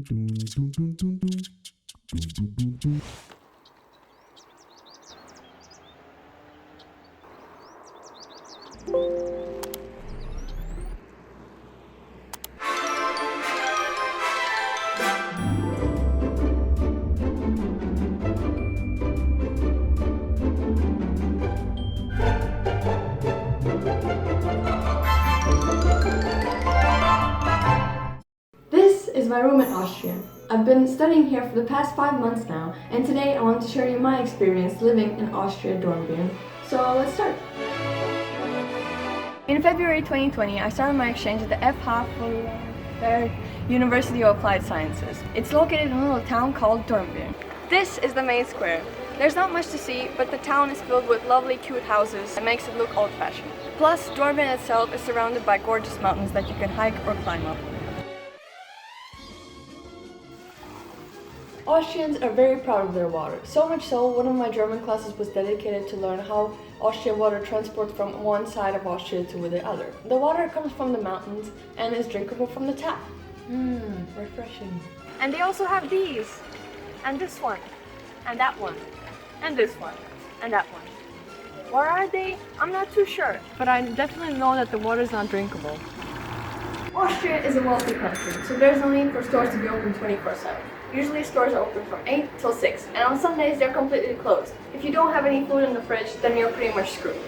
This is my room in Austria. I've been studying here for the past 5 months now, and today I want to share you my experience living in Austria, Dornbirn. So let's start. In February 2020, I started my exchange at the FH University of Applied Sciences. It's located in a little town called Dornbirn. This is the main square. There's not much to see, but the town is filled with lovely, cute houses and makes it look old-fashioned. Plus, Dornbirn itself is surrounded by gorgeous mountains that you can hike or climb up. Austrians are very proud of their water, so much so one of my German classes was dedicated to learn how Austrian water transports from one side of Austria to the other. The water comes from the mountains and is drinkable from the tap. Refreshing. And they also have these, and this one, and that one, and this one, and that one. Where are they? I'm not too sure, but I definitely know that the water is not drinkable. Austria is a wealthy country, so there's no need for stores to be open 24/7. Usually stores are open from 8 till 6, and on Sundays they're completely closed. If you don't have any food in the fridge, then you're pretty much screwed.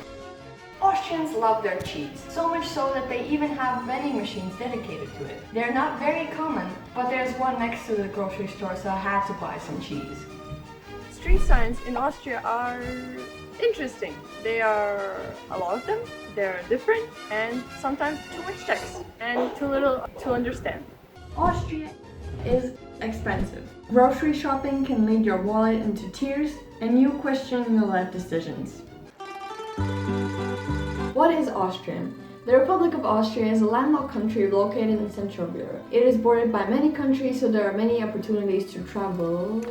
Austrians love their cheese, so much so that they even have vending machines dedicated to it. They're not very common, but there's one next to the grocery store, so I had to buy some cheese. Street signs in Austria are interesting. They are a lot of them, they're different, and sometimes too much text, and too little to understand. Austria is expensive. Grocery shopping can lead your wallet into tears and you question your life decisions. What is Austria? The Republic of Austria is a landlocked country located in Central Europe. It is bordered by many countries, so there are many opportunities to travel.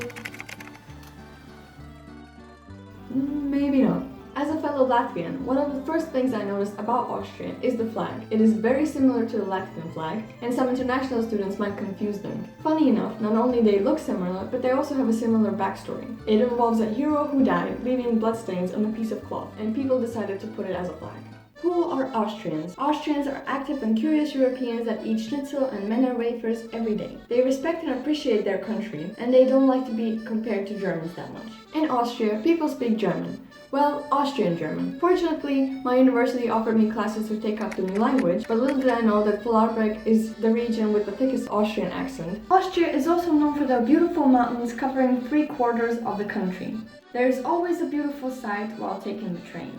Maybe not. As a fellow Latvian, one of the first things I noticed about Austria is the flag. It is very similar to the Latvian flag, and some international students might confuse them. Funny enough, not only they look similar, but they also have a similar backstory. It involves a hero who died, leaving bloodstains on a piece of cloth, and people decided to put it as a flag. Who are Austrians? Austrians are active and curious Europeans that eat schnitzel and Männer wafers every day. They respect and appreciate their country, and they don't like to be compared to Germans that much. In Austria, people speak German. Well, Austrian German. Fortunately, my university offered me classes to take up the new language, but little did I know that Vorarlberg is the region with the thickest Austrian accent. Austria is also known for their beautiful mountains covering 3/4 of the country. There is always a beautiful sight while taking the train.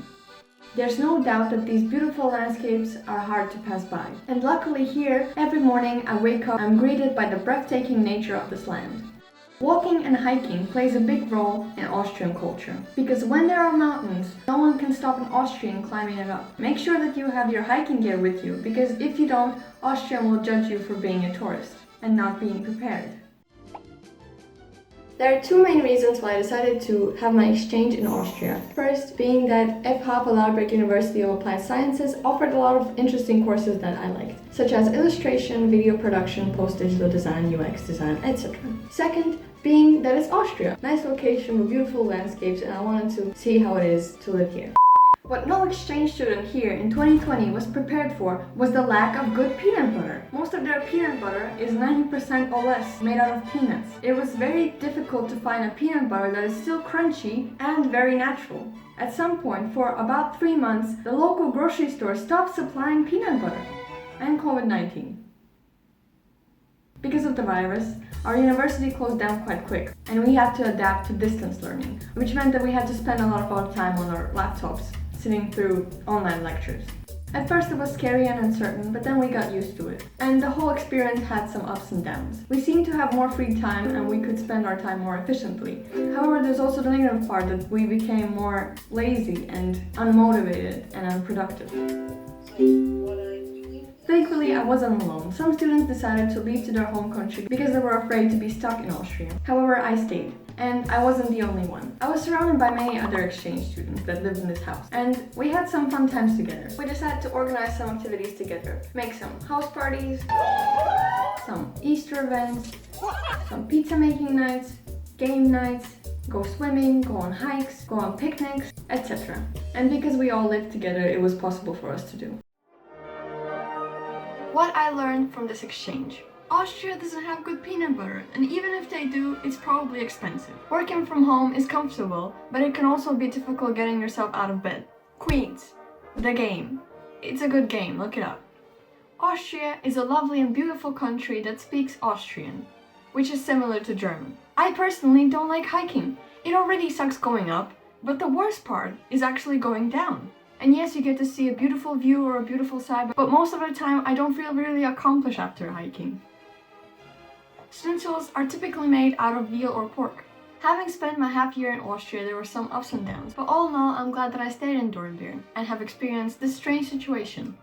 There's no doubt that these beautiful landscapes are hard to pass by. And luckily here, every morning I wake up, I'm greeted by the breathtaking nature of this land. Walking and hiking plays a big role in Austrian culture, because when there are mountains, no one can stop an Austrian climbing it up. Make sure that you have your hiking gear with you, because if you don't, Austrian will judge you for being a tourist and not being prepared. There are two main reasons why I decided to have my exchange in Austria. First, being that FH University of Applied Sciences offered a lot of interesting courses that I liked, such as illustration, video production, post-digital design, UX design, etc. Second, being that it's Austria. Nice location with beautiful landscapes, and I wanted to see how it is to live here. What no exchange student here in 2020 was prepared for was the lack of good peanut butter. Most of their peanut butter is 90% or less made out of peanuts. It was very difficult to find a peanut butter that is still crunchy and very natural. At some point, for about 3 months, the local grocery store stopped supplying peanut butter. And COVID-19. Because of the virus, our university closed down quite quick, and we had to adapt to distance learning, which meant that we had to spend a lot of our time on our laptops, sitting through online lectures. At first it was scary and uncertain, but then we got used to it. And the whole experience had some ups and downs. We seemed to have more free time and we could spend our time more efficiently. However, there's also the negative part that we became more lazy and unmotivated and unproductive. Thankfully, I wasn't alone. Some students decided to leave to their home country because they were afraid to be stuck in Austria. However, I stayed. And I wasn't the only one. I was surrounded by many other exchange students that lived in this house, and we had some fun times together. We decided to organize some activities together, make some house parties, some Easter events, some pizza making nights, game nights, go swimming, go on hikes, go on picnics, etc. And because we all lived together, it was possible for us to do. What I learned from this exchange. Austria doesn't have good peanut butter, and even if they do, it's probably expensive. Working from home is comfortable, but it can also be difficult getting yourself out of bed. Queens, the game. It's a good game, look it up. Austria is a lovely and beautiful country that speaks Austrian, which is similar to German. I personally don't like hiking. It already sucks going up, but the worst part is actually going down. And yes, you get to see a beautiful view or a beautiful sight, but most of the time I don't feel really accomplished after hiking. Schnitzels are typically made out of veal or pork. Having spent my half year in Austria, there were some ups and downs, but all in all, I'm glad that I stayed in Dornbirn and have experienced this strange situation.